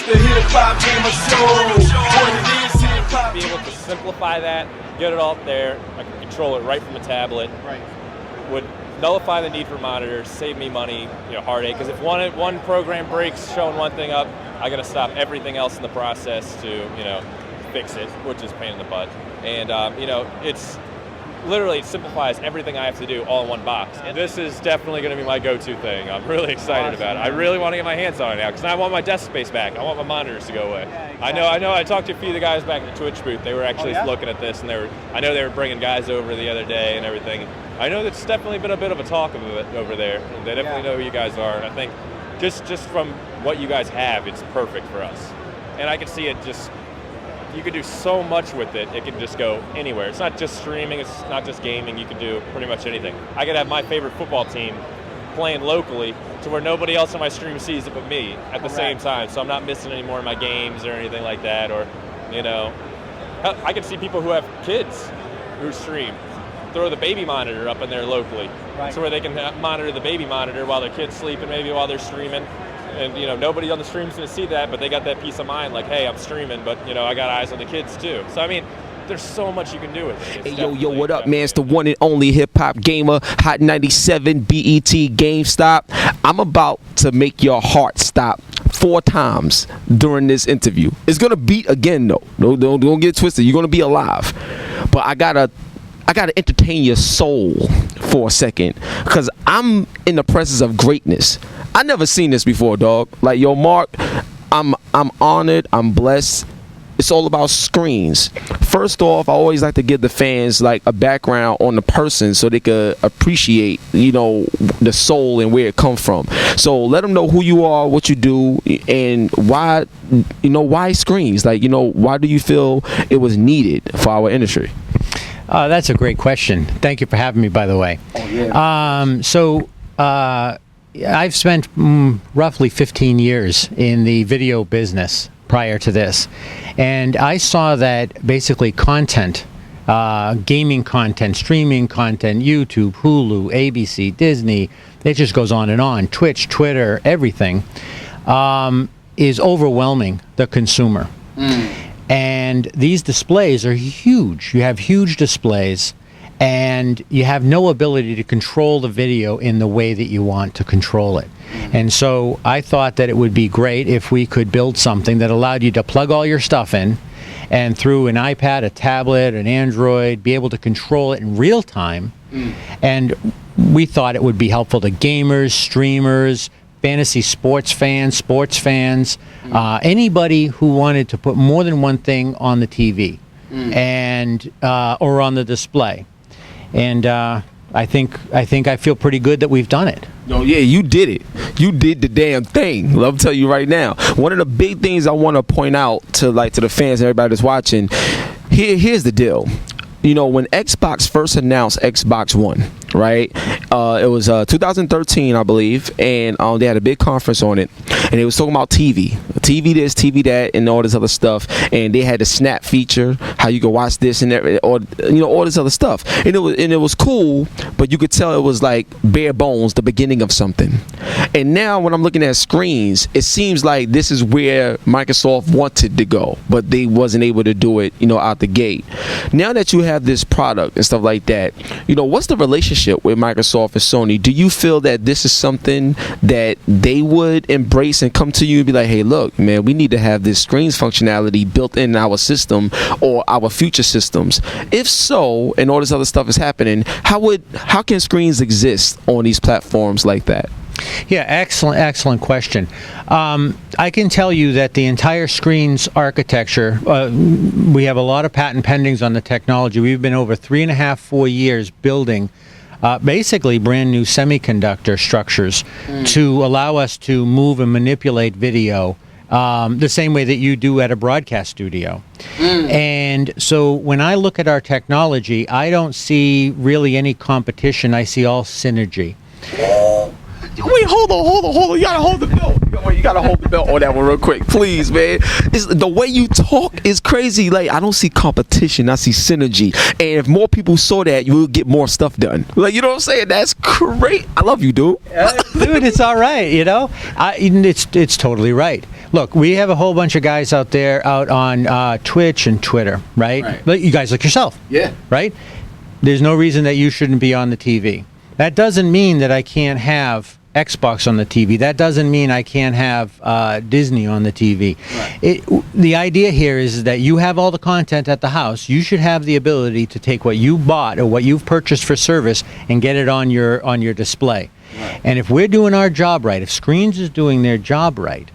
It's the HipHopGamer Show. What it is, hip-hop. Be able to simplify that, get it all up there. I can control it right from a tablet. Right. Would nullify the need for monitors, save me money, heartache. Because if one program breaks showing one thing up, I got to stop everything else in the process to fix it, which is a pain in the butt. And it's literally, it simplifies everything I have to do all in one box. And this is definitely going to be my go-to thing. I'm really excited about it. I really want to get my hands on it now because I want my desk space back. I want my monitors to go away. Yeah, exactly. I know. I talked to a few of the guys back in the Twitch booth. They were actually looking at this, and I know they were bringing guys over the other day and everything. I know that's definitely been a bit of a talk of it over there. And they definitely know who you guys are. And I think just from what you guys have, it's perfect for us. And I can see it just. You could do so much with it. It can just go anywhere. It's not just streaming. It's not just gaming. You can do pretty much anything. I could have my favorite football team playing locally to where nobody else on my stream sees it but me at the same time. So I'm not missing any more of my games or anything like that. Or, I can see people who have kids who stream. Throw the baby monitor up in there locally. Right. So where they can monitor the baby monitor while their kid's sleeping, maybe while they're streaming. And, nobody on the stream's going to see that, but they got that peace of mind, like, hey, I'm streaming, but, I got eyes on the kids, too. So, I mean, there's so much you can do with it. Hey, yo, what up, man? It's the one and only hip-hop-gamer, Hot 97, BET, GameStop. I'm about to make your heart stop 4 times during this interview. It's going to beat again, though. Don't get twisted. You're going to be alive. But I got to entertain your soul for a second because I'm in the presence of greatness. I never seen this before, dog. Like, yo, Mark, I'm honored. I'm blessed. It's all about screens. First off, I always like to give the fans like a background on the person so they could appreciate, the soul and where it comes from. So let them know who you are, what you do, and why, why screens? Like, why do you feel it was needed for our industry? That's a great question. Thank you for having me, by the way. Oh, yeah. I've spent roughly 15 years in the video business prior to this. And I saw that basically content, gaming content, streaming content, YouTube, Hulu, ABC, Disney, it just goes on and on, Twitch, Twitter, everything, is overwhelming the consumer. And these displays are huge. You have huge displays, and you have no ability to control the video in the way that you want to control it. And so I thought that it would be great if we could build something that allowed you to plug all your stuff in, and through an iPad, a tablet, an Android, be able to control it in real time. And we thought it would be helpful to gamers, streamers, fantasy sports fans, anybody who wanted to put more than one thing on the TV and or on the display. And I think I feel pretty good that we've done it. No, yeah, you did it. You did the damn thing. I'll tell you right now. One of the big things I want to point out to the fans and everybody that's watching. Here's the deal. When Xbox first announced Xbox One, right? It was 2013, I believe, and they had a big conference on it, and they was talking about TV this, TV that, and all this other stuff. And they had the Snap feature, how you could watch this and that, or all this other stuff. And it was cool, but you could tell it was like bare bones, the beginning of something. And now when I'm looking at screens, it seems like this is where Microsoft wanted to go, but they wasn't able to do it, out the gate. Now that you have this product and stuff like that, what's the relationship with Microsoft and Sony? Do you feel that this is something that they would embrace and come to you and be like, hey, look, man, we need to have this screens functionality built in our system or our future systems? If so, and all this other stuff is happening, how can screens exist on these platforms like that? Yeah, excellent question. I can tell you that the entire screens architecture, we have a lot of patent pendings on the technology. We've been over 4 years building basically brand new semiconductor structures to allow us to move and manipulate video the same way that you do at a broadcast studio. And so when I look at our technology, I don't see really any competition. I see all synergy. Wait, hold on. You gotta hold the belt. You gotta hold the belt on that one real quick, please, man. The way you talk is crazy. Like, I don't see competition, I see synergy. And if more people saw that, you will get more stuff done. Like, you know what I'm saying? That's great. I love you, dude. Dude, it's all right, It's totally right. look, we have a whole bunch of guys out there out on Twitch and Twitter, right? You guys like yourself. Yeah. Right? There's no reason that you shouldn't be on the TV. That doesn't mean that I can't have Xbox on the TV. That doesn't mean I can't have Disney on the TV. Right. The idea here is that you have all the content at the house. You should have the ability to take what you bought or what you've purchased for service and get it on your display. Right. And if we're doing our job right, if Screens is doing their job right,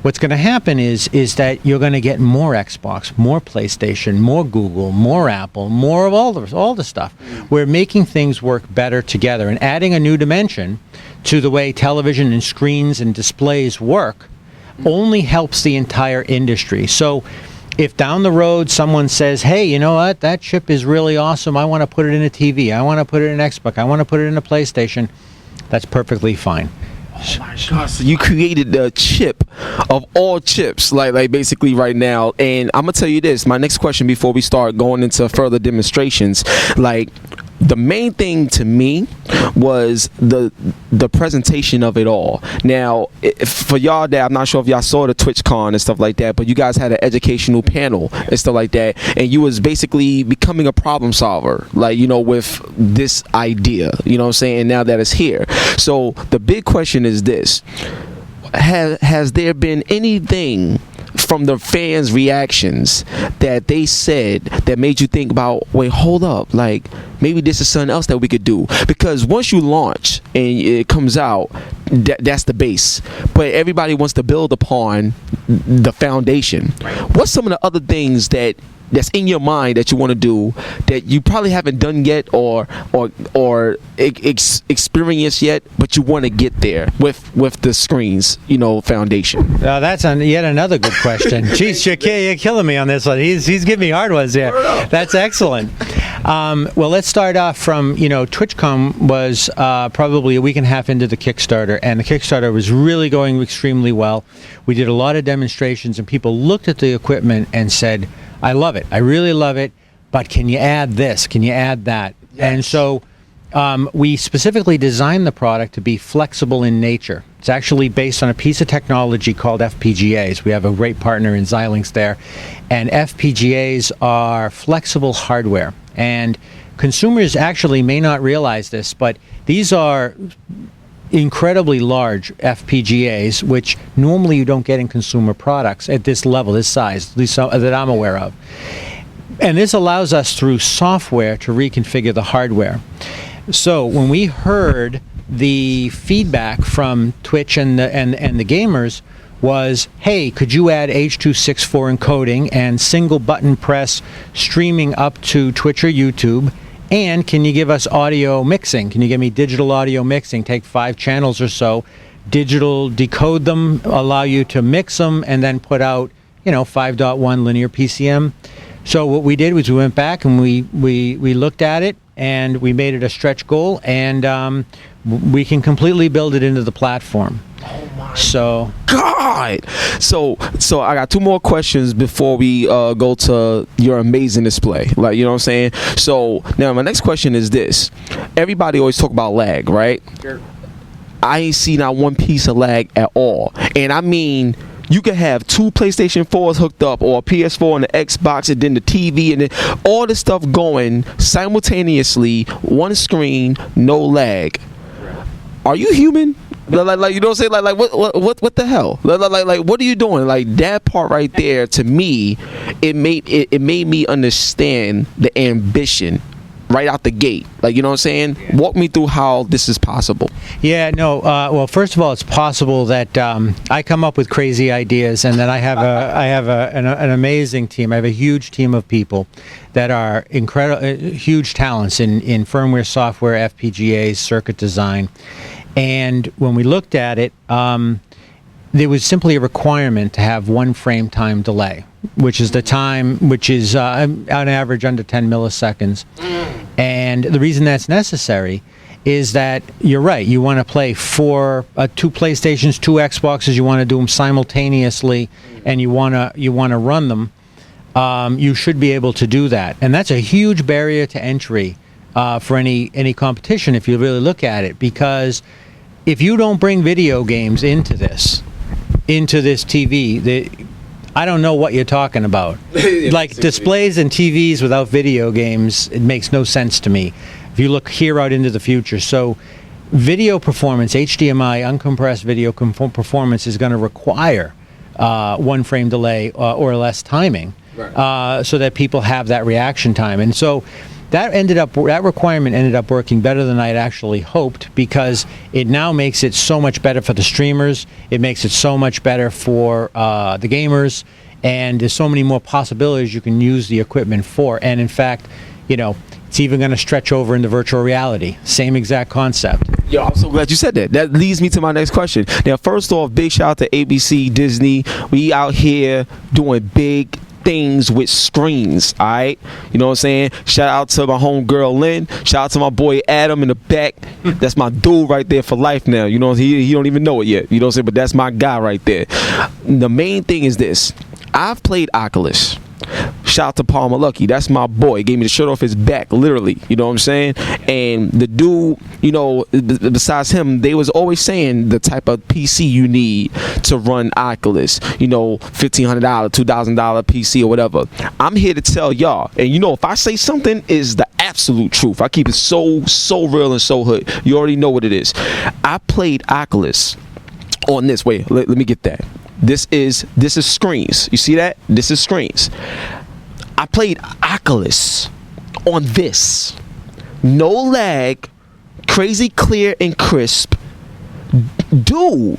what's going to happen is that you're going to get more Xbox, more PlayStation, more Google, more Apple, more of all the stuff. We're making things work better together and adding a new dimension to the way television and screens and displays work only helps the entire industry. So if down the road someone says, hey, you know what, that chip is really awesome, I want to put it in a TV, I want to put it in an Xbox, I want to put it in a PlayStation, that's perfectly fine. Oh my gosh! So you created the chip of all chips, like basically right now. And I'm gonna tell you this: my next question before we start going into further demonstrations, like the main thing to me was the presentation of it all. Now, for y'all that I'm not sure if y'all saw the TwitchCon and stuff like that, but you guys had an educational panel and stuff like that, and you was basically becoming a problem solver, like, you know, with this idea, you know what I'm saying, now that it's here. So the big question is this: has there been anything from the fans' reactions that they said that made you think about, wait, hold up, like maybe this is something else that we could do? Because once you launch and it comes out, that's the base, but everybody wants to build upon the foundation. What's some of the other things that's in your mind that you want to do that you probably haven't done yet or experienced yet, but you want to get there with the Screens, you know, foundation? That's yet another good question. Jeez, you're killing me on this one. He's giving me hard ones here. That's excellent. Well, let's start off from, you know, TwitchCon was probably a week and a half into the Kickstarter, and the Kickstarter was really going extremely well. We did a lot of demonstrations, and people looked at the equipment and said, I love it. I really love it, but can you add this? Can you add that? Yes. And so we specifically designed the product to be flexible in nature. It's actually based on a piece of technology called FPGAs. We have a great partner in Xilinx there. And FPGAs are flexible hardware. And consumers actually may not realize this, but these are incredibly large FPGAs, which normally you don't get in consumer products at this level, this size, at least that I'm aware of. And this allows us through software to reconfigure the hardware. So when we heard the feedback from Twitch and the gamers was, hey, could you add H.264 encoding and single button press streaming up to Twitch or YouTube? And can you give us audio mixing? Can you give me digital audio mixing? Take 5 channels or so, digital decode them, allow you to mix them, and then put out, you know, 5.1 linear PCM. So what we did was we went back and we looked at it and we made it a stretch goal, and we can completely build it into the platform. Oh my God! So I got 2 more questions before we go to your amazing display. Like, you know what I'm saying? So now my next question is this: everybody always talk about lag, right? Sure. I ain't seen not one piece of lag at all, and I mean, you could have 2 PlayStation 4s hooked up, or a PS4 and the Xbox, and then the TV, and then all this stuff going simultaneously, one screen, no lag. Right. Are you human? Like you know what I'm saying? Like what the hell? Like what are you doing? Like that part right there, to me, it made me understand the ambition right out the gate. Like, you know what I'm saying? Yeah. Walk me through how this is possible. Yeah, no. Well, first of all, it's possible that I come up with crazy ideas, and then I have an amazing team. I have a huge team of people that are incredible, huge talents in firmware, software, FPGAs, circuit design. And when we looked at it, there was simply a requirement to have 1 frame time delay, which is the time, which is on average under 10 milliseconds. And the reason that's necessary is that you're right. You want to play 2 PlayStations, 2 Xboxes. You want to do them simultaneously, and you want to run them. You should be able to do that, and that's a huge barrier to entry for any competition if you really look at it, because if you don't bring video games into this, into this TV. I don't know what you're talking about. Like displays and TVs without video games, it makes no sense to me. If you look here out into the future, so video performance, HDMI, uncompressed video performance is going to require 1 frame delay or less timing, so that people have that reaction time. And so that requirement ended up working better than I'd actually hoped, because it now makes it so much better for the streamers. It makes it so much better for the gamers, and there's so many more possibilities you can use the equipment for. And in fact, it's even going to stretch over into virtual reality. Same exact concept. Yo, I'm so glad you said that. That leads me to my next question. Now, first off, big shout out to ABC, Disney. We out here doing big things with screens, all right? You know what I'm saying? Shout out to my homegirl Lynn. Shout out to my boy Adam in the back. That's my dude right there for life now. You know, he don't even know it yet. You know what I'm saying? But that's my guy right there. The main thing is this. I've played Oculus. Shout out to Palmer Lucky. That's my boy. He gave me the shirt off his back, literally. You know what I'm saying? And the dude, besides him, they was always saying the type of PC you need to run Oculus. $1,500, $2,000 PC or whatever. I'm here to tell y'all, and if I say something is the absolute truth, I keep it so real and so hood. You already know what it is. I played Oculus on this. Wait, let me get that. This is screens. You see that? This is screens. I played Oculus on this. No lag, crazy clear and crisp. Dude,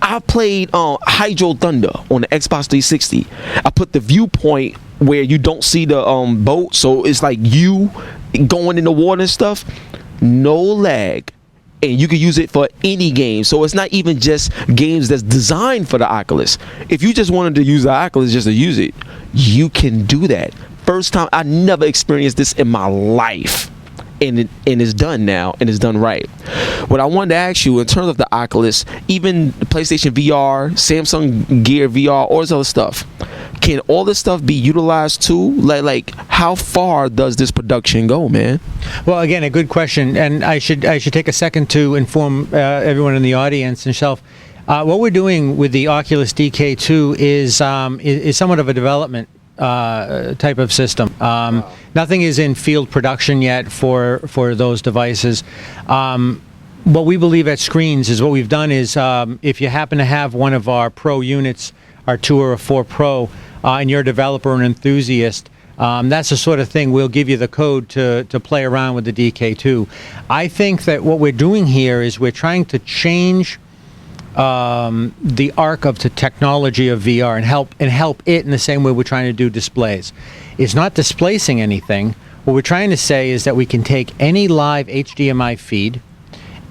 I played Hydro Thunder on the Xbox 360. I put the viewpoint where you don't see the boat, so it's like you going in the water and stuff. No lag. And you can use it for any game. So it's not even just games that's designed for the Oculus. If you just wanted to use the Oculus just to use it, you can do that. First time, I never experienced this in my life. And it's done now, and it's done right. What I wanted to ask you, in terms of the Oculus, even the PlayStation VR, Samsung Gear VR, all this other stuff, can all this stuff be utilized too? Like how far does this production go, man? Well, again, a good question, and I should take a second to inform everyone in the audience and self. What we're doing with the Oculus DK2 is somewhat of a development type of system. Wow. Nothing is in field production yet for those devices. What we believe at Screens is what we've done is if you happen to have one of our Pro units, our 2 or a 4 Pro, and you're a developer and enthusiast, that's the sort of thing we'll give you the code to play around with the DK2. I think that what we're doing here is we're trying to change the arc of the technology of VR and help it in the same way we're trying to do displays. It's not displacing anything. What we're trying to say is that we can take any live HDMI feed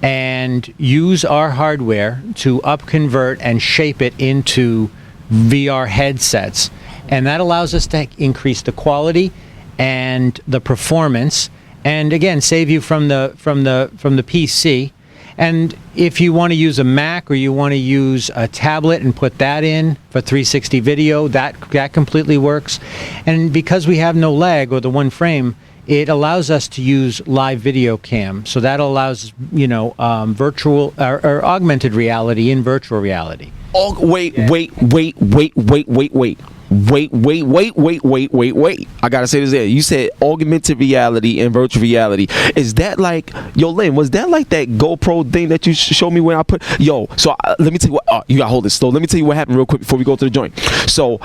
and use our hardware to upconvert and shape it into VR headsets, and that allows us to increase the quality and the performance, and again save you from the PC. And if you want to use a Mac or you want to use a tablet and put that in for 360 video, that completely works. And because we have no lag or the 1 frame, it allows us to use live video cam. So that allows virtual or augmented reality in virtual reality. Oh, wait. I gotta say this there. You said augmented reality and virtual reality. Is that like, Lynn, was that like that GoPro thing that you showed me when I put, so let me tell you what, you gotta hold this slow. Let me tell you what happened real quick before we go to the joint. So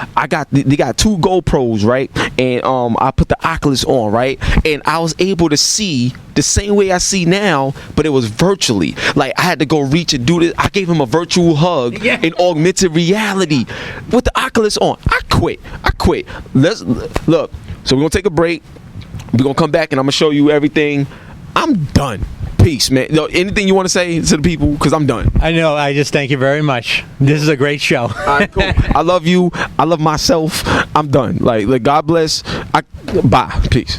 they got 2 GoPros, right? And I put the Oculus on, right? And I was able to see the same way I see now, but it was virtually. Like I had to go reach and do this. I gave him a virtual hug in augmented reality with the Oculus on. I quit. Let's look. So we're gonna take a break. We're gonna come back and I'm gonna show you everything. I'm done. Peace, man. Anything you want to say to the people? Because I'm done. I know. I just thank you very much. This is a great show. All right, cool. I love you. I love myself. I'm done. Like God bless. Bye. Peace.